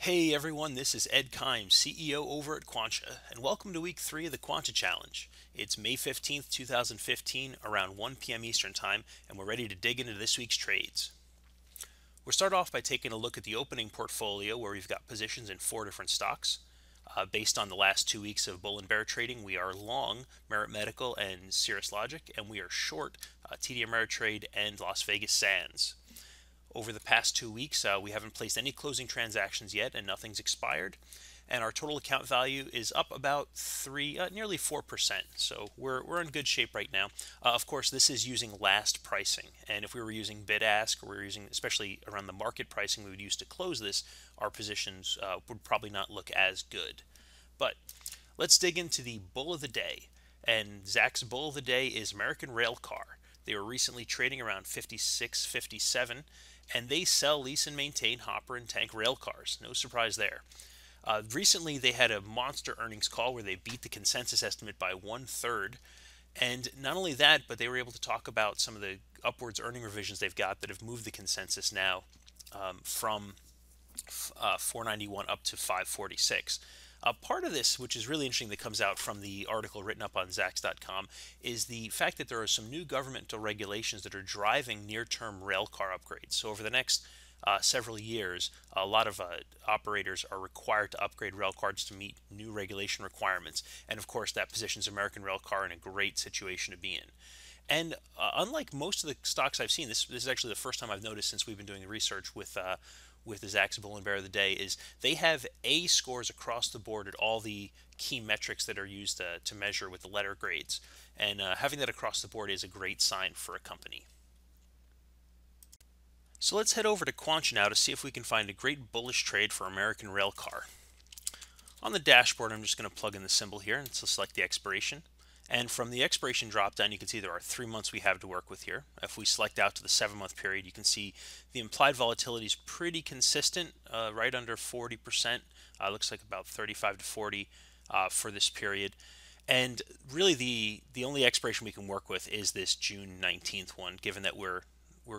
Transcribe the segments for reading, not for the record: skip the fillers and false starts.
Hey everyone, this is Ed Kimes, CEO over at Quantcha, and welcome to week 3 of the Quantcha Challenge. It's May 15th, 2015, around 1 p.m. Eastern Time, and we're ready to dig into this week's trades. We'll start off by taking a look at the opening portfolio where we've got positions in 4 different stocks. Based on the last 2 weeks of bull and bear trading, we are long Merit Medical and Cirrus Logic, and we are short TD Ameritrade and Las Vegas Sands. Over the past 2 weeks, we haven't placed any closing transactions yet, and nothing's expired. And our total account value is up about nearly 4%. So we're in good shape right now. Of course, this is using last pricing, and if we were using bid ask, or we were using especially around the market pricing we would use to close this, our positions would probably not look as good. But let's dig into the bull of the day. And Zacks bull of the day is American Railcar. They were recently trading around 56, 57, and they sell, lease, and maintain hopper and tank rail cars. No surprise there. Recently, they had a monster earnings call where they beat the consensus estimate by 1/3. And not only that, but they were able to talk about some of the upwards earning revisions they've got that have moved the consensus now from 491 up to 546. Part of this, which is really interesting, that comes out from the article written up on Zacks.com, is the fact that there are some new governmental regulations that are driving near-term rail car upgrades. So over the next several years, a lot of operators are required to upgrade rail cars to meet new regulation requirements. And of course, that positions American Rail Car in a great situation to be in. And unlike most of the stocks I've seen, this is actually the first time I've noticed since we've been doing the research with the Zacks Bull and Bear of the Day, is they have A scores across the board at all the key metrics that are used to measure with the letter grades. And having that across the board is a great sign for a company. So let's head over to Quantcha now to see if we can find a great bullish trade for American Railcar. On the dashboard, I'm just going to plug in the symbol here and select the expiration. And from the expiration drop-down, you can see there are 3 months we have to work with here. If we select out to the 7-month period, you can see the implied volatility is pretty consistent, right under 40%. Looks like about 35 to 40 for this period. And really, the only expiration we can work with is this June 19th one, given that we're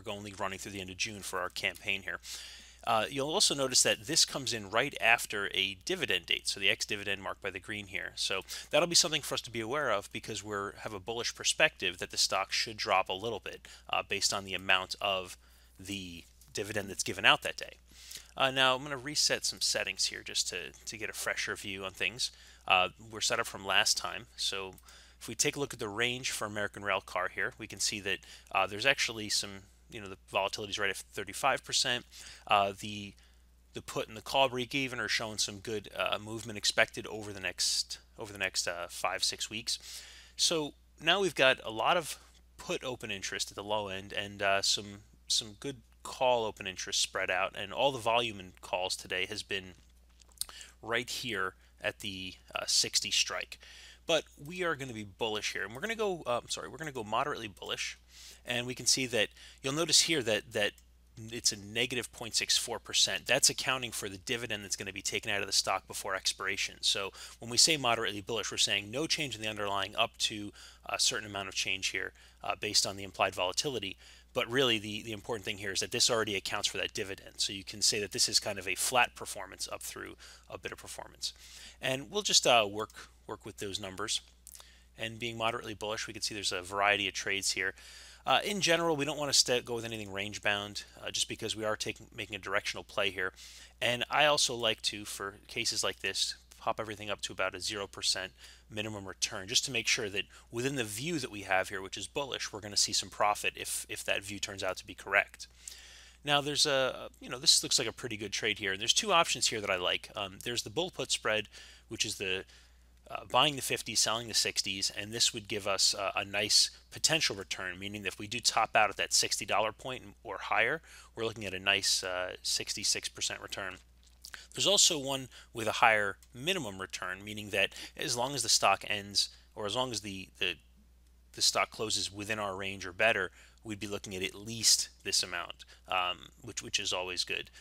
only running through the end of June for our campaign here. You'll also notice that this comes in right after a dividend date, so the ex-dividend marked by the green here. So that'll be something for us to be aware of because we have a bullish perspective that the stock should drop a little bit based on the amount of the dividend that's given out that day. Now I'm going to reset some settings here just to get a fresher view on things. We're set up from last time, so if we take a look at the range for American Rail Car here, we can see that there's actually some, the volatility is right at 35%. The put and the call break even are showing some good movement expected over the next 5-6 weeks. So now we've got a lot of put open interest at the low end and some good call open interest spread out, and all the volume in calls today has been right here at the 60 strike. But we are going to be bullish here, and we're going to go. We're going to go moderately bullish, and we can see that you'll notice here that it's a negative 0.64%. That's accounting for the dividend that's going to be taken out of the stock before expiration. So when we say moderately bullish, we're saying no change in the underlying up to a certain amount of change here based on the implied volatility. But really, the important thing here is that this already accounts for that dividend. So you can say that this is kind of a flat performance up through a bit of performance. And we'll just work with those numbers. And being moderately bullish, we can see there's a variety of trades here. In general, we don't want to go with anything range bound just because we are making a directional play here. And I also like to, for cases like this, pop everything up to about a 0% minimum return just to make sure that within the view that we have here, which is bullish, we're going to see some profit if that view turns out to be correct. Now there's this looks like a pretty good trade here. And there's 2 options here that I like. There's the bull put spread, which is the buying the 50s, selling the 60s, and this would give us a nice potential return, meaning that if we do top out at that $60 point or higher, we're looking at a nice 66% return. There's also one with a higher minimum return, meaning that as long as the stock ends, or as long as the stock closes within our range or better, we'd be looking at least this amount, which is always good.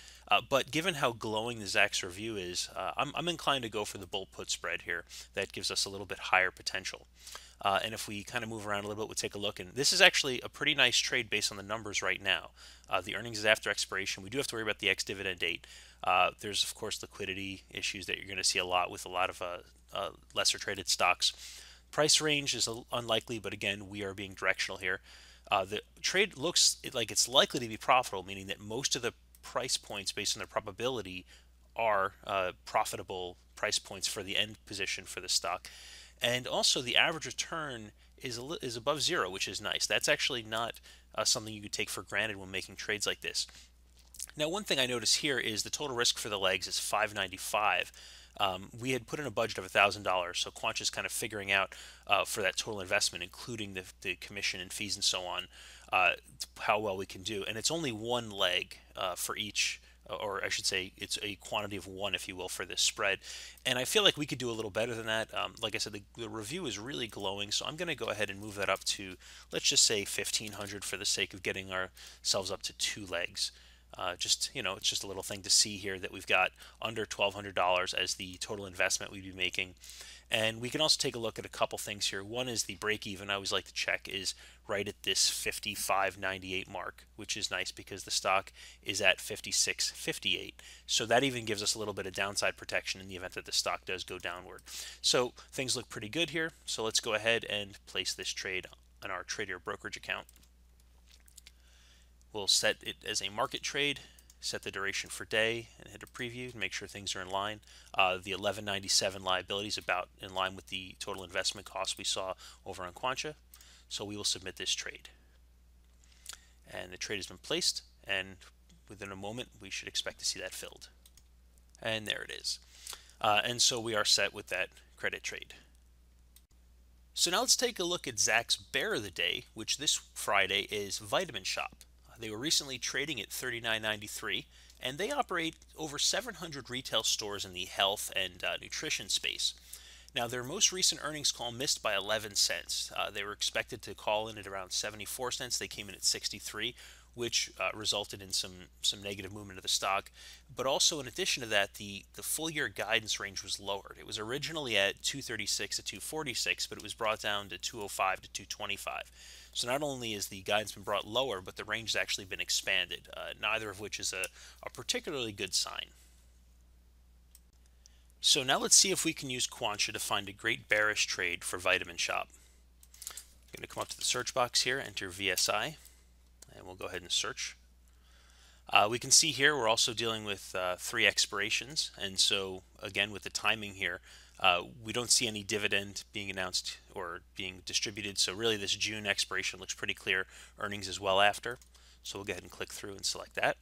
But given how glowing the Zacks review is, I'm inclined to go for the bull put spread here. That gives us a little bit higher potential. And if we kind of move around a little bit, we'll take a look. And this is actually a pretty nice trade based on the numbers right now. The earnings is after expiration. We do have to worry about the ex-dividend date. There's, of course, liquidity issues that you're going to see a lot with a lot of lesser traded stocks. Price range is unlikely, but again, we are being directional here. The trade looks like it's likely to be profitable, meaning that most of the price points based on their probability are profitable price points for the end position for the stock. And also the average return is above zero, which is nice. That's actually not something you could take for granted when making trades like this. Now, one thing I notice here is the total risk for the legs is 595. We had put in a budget of $1,000, so Quantcha is kind of figuring out for that total investment, including the commission and fees and so on, how well we can do. And it's only one leg for each, or I should say, it's a quantity of one, if you will, for this spread. And I feel like we could do a little better than that. Like I said, the review is really glowing, so I'm going to go ahead and move that up to, let's just say 1,500 for the sake of getting ourselves up to two legs. It's just a little thing to see here that we've got under $1,200 as the total investment we'd be making. And we can also take a look at a couple things here. One is the break even. I always like to check is right at this 55.98 mark, which is nice because the stock is at 56.58. So that even gives us a little bit of downside protection in the event that the stock does go downward. So things look pretty good here. So let's go ahead and place this trade on our trader brokerage account. We'll set it as a market trade, set the duration for day, and hit a preview to make sure things are in line. The 1197 liability is about in line with the total investment cost we saw over on Quantcha. So we will submit this trade. And the trade has been placed, and within a moment we should expect to see that filled. And there it is. And so we are set with that credit trade. So now let's take a look at Zacks' bear of the day, which this Friday is Vitamin Shop. They were recently trading at $39.93, and they operate over 700 retail stores in the health and nutrition space. Now, their most recent earnings call missed by 11 cents. They were expected to call in at around 74 cents. They came in at 63, which resulted in some negative movement of the stock. But also, in addition to that, the full year guidance range was lowered. It was originally at 236 to 246, but it was brought down to 205 to 225. So not only is the guidance been brought lower, but the range has actually been expanded, neither of which is a particularly good sign. So now let's see if we can use Quantcha to find a great bearish trade for Vitamin Shop. I'm going to come up to the search box here, enter VSI, and we'll go ahead and search. We can see here we're also dealing with 3 expirations, and so again with the timing here, we don't see any dividend being announced or being distributed, so really this June expiration looks pretty clear. Earnings as well after, so we'll go ahead and click through and select that.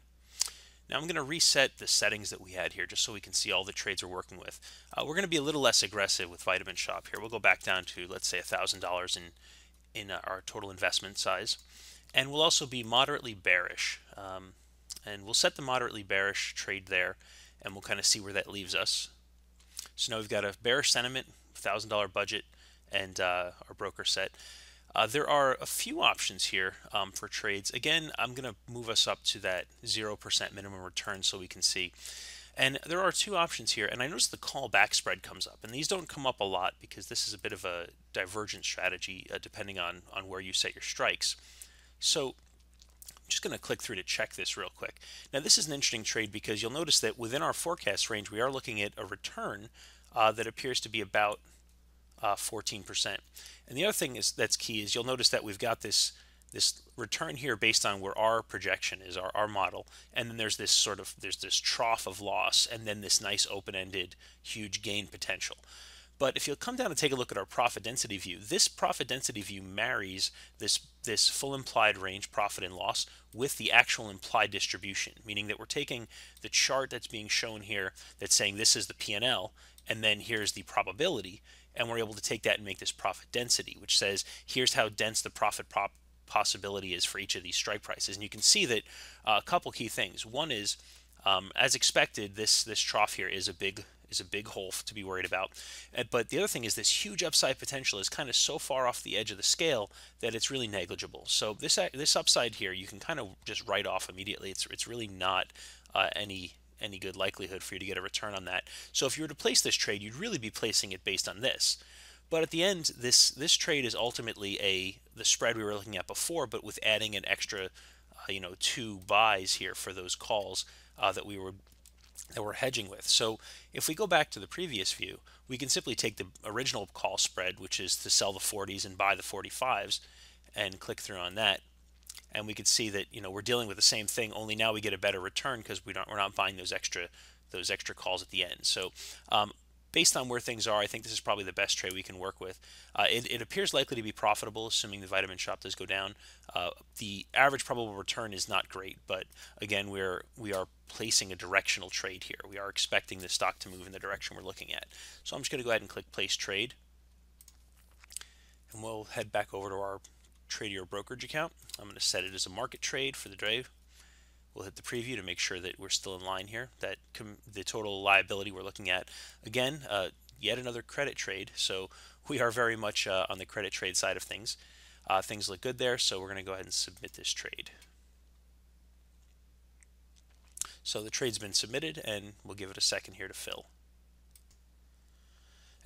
Now I'm going to reset the settings that we had here just so we can see all the trades we're working with. We're going to be a little less aggressive with Vitamin Shop here. We'll go back down to, let's say, $1,000 in our total investment size, and we'll also be moderately bearish. And we'll set the moderately bearish trade there, and we'll kind of see where that leaves us. So now we've got a bearish sentiment, $1,000 budget, and our broker set. There are a few options here for trades. Again, I'm going to move us up to that 0% minimum return so we can see. And there are 2 options here, and I notice the call back spread comes up, and these don't come up a lot because this is a bit of a divergent strategy depending on where you set your strikes. So I'm just going to click through to check this real quick. Now this is an interesting trade because you'll notice that within our forecast range we are looking at a return that appears to be about 14%. And the other thing that's key is you'll notice that we've got this return here based on where our projection is, our model, and then there's this trough of loss, and then this nice open-ended huge gain potential. But if you'll come down and take a look at our profit density view, this profit density view marries this full implied range profit and loss with the actual implied distribution, meaning that we're taking the chart that's being shown here that's saying this is the P&L, and then here's the probability, and we're able to take that and make this profit density, which says here's how dense the profit possibility is for each of these strike prices. And you can see that a couple key things. One is, as expected, this trough here is a big hole to be worried about. But the other thing is this huge upside potential is kind of so far off the edge of the scale that it's really negligible. So this upside here you can kind of just write off immediately. It's really not any any good likelihood for you to get a return on that. So if you were to place this trade, you'd really be placing it based on this. But at the end, this trade is ultimately the spread we were looking at before, but with adding an extra, 2 buys here for those calls that we're hedging with. So if we go back to the previous view, we can simply take the original call spread, which is to sell the 40s and buy the 45s, and click through on that. And we can see that we're dealing with the same thing, only now we get a better return because we're not buying those extra calls at the end. So based on where things are, I think this is probably the best trade we can work with. It appears likely to be profitable, assuming the vitamin shop does go down. The average probable return is not great, but again, we are placing a directional trade here. We are expecting the stock to move in the direction we're looking at. So I'm just going to go ahead and click Place Trade, and we'll head back over to our Trader brokerage account. I'm going to set it as a market trade for the day. We'll hit the preview to make sure that we're still in line here. That the total liability we're looking at, again, yet another credit trade. So we are very much on the credit trade side of things. Things look good there, so we're going to go ahead and submit this trade. So the trade's been submitted, and we'll give it a second here to fill.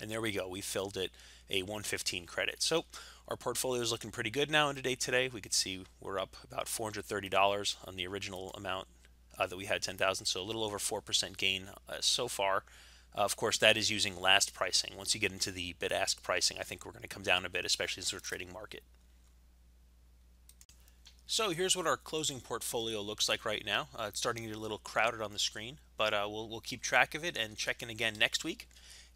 And there we go. We filled it a 115 credit. So our portfolio is looking pretty good now in the day today. We could see we're up about $430 on the original amount that we had 10,000. So a little over 4% gain so far. Of course, that is using last pricing. Once you get into the bid-ask pricing, I think we're going to come down a bit, especially since we're trading market. So here's what our closing portfolio looks like right now. It's starting to get a little crowded on the screen, but we'll keep track of it and check in again next week.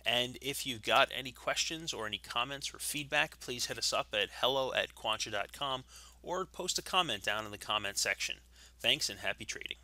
And if you've got any questions or any comments or feedback, please hit us up at hello@quantcha.com or post a comment down in the comment section. Thanks and happy trading.